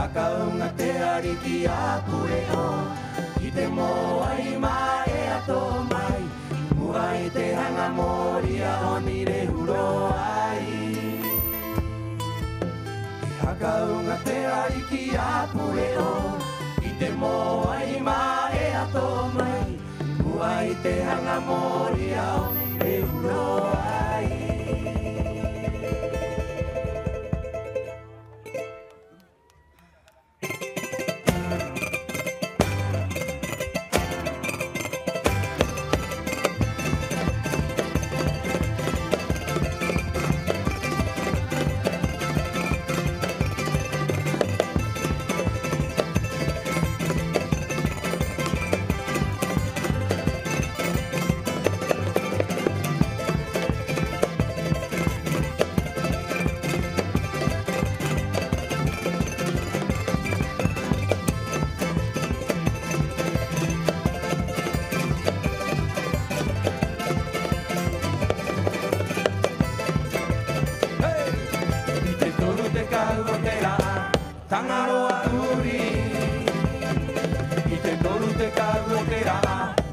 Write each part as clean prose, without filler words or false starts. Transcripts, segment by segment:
Hakaunga te ariki a pureo I te moai mai e ato mai Mua I te hanga mori a oni re huro ai Hakaunga te ariki a pureo I te moai mai e ato mai Mua I te hanga mori a oni re huro ai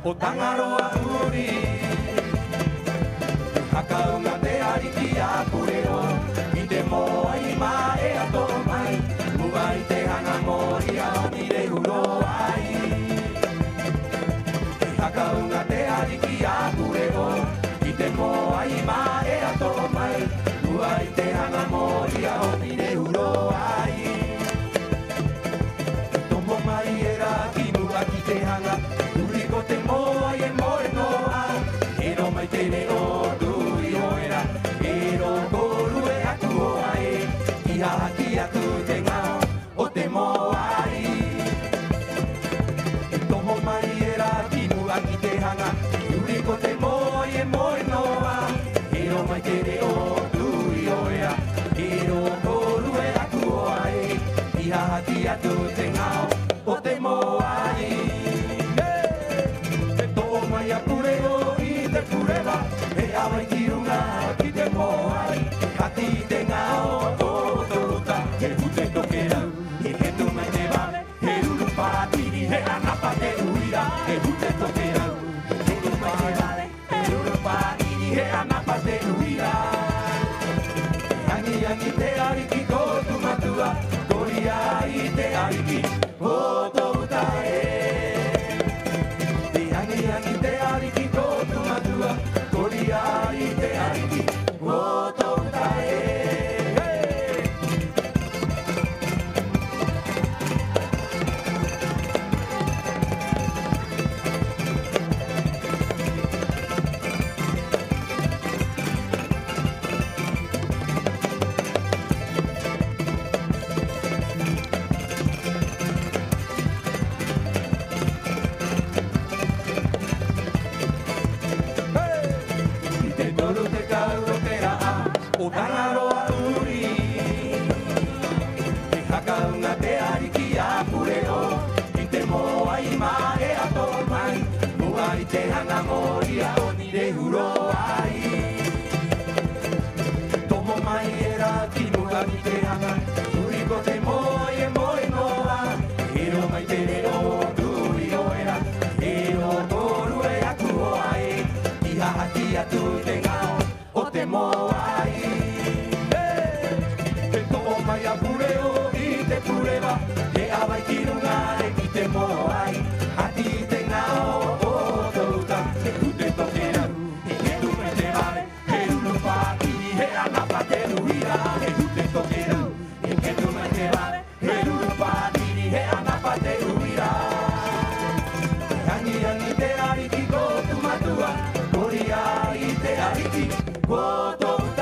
O tangaroa uri Hakaunga te ariki a pureo I te moai ma e ato mai Mua I te hanga mori a oni re huro ai Hakaunga te ariki a pureo I te moai ma e ato mai Mua I te hanga mori a oni re huro ai Tomo mai e ra ki mua ki te hanga Ko te moa e moe noa E ro mai te reo tui oera E ro koru e aku oa e Ki hahaki atu te ngao o te moa i E tomo mai e ra ki mua ki te hanga Uri ko te moa e moe noa E ro mai te reo tui oera E ro koru e aku oa e Ki hahaki atu te ngao o te moa i Mai a pureo I te pureva E awa I kirunga ki te moai Hati I te ngao o tōta He hute toke rau He hetu mai te vale He uru pātiri He anapa te uira He hute toke rau He uru mai te vale He uru pātiri He anapa te uira Angi angi te ariki ko tu matua Koria I te ariki o tōta Angi te ariki ko tu matua Koria I te ariki o tōta O tangaroa uri E hakaunga te ariki a pureo I te moai ma e ato mai Mua I te hanga mori a oni re huro ai Tomo mai e ra ki mua ki te hanga Uri ko te moai e moe noa E ro mai te reo tui oera E ro koru e aku oa e I hahaki atu te ngao o te moai Mai a pureo I te pureva E awa I kirunga e ki te moai Hati I te ngao o tōta He hute toke rau E he tume te vale He uru pātiri He anapa te ruira He hute toke rau E he tume te vale He uru pātiri He anapa te ruira Angi angi te ariki ko tu matua Koria I te ariki ko tōta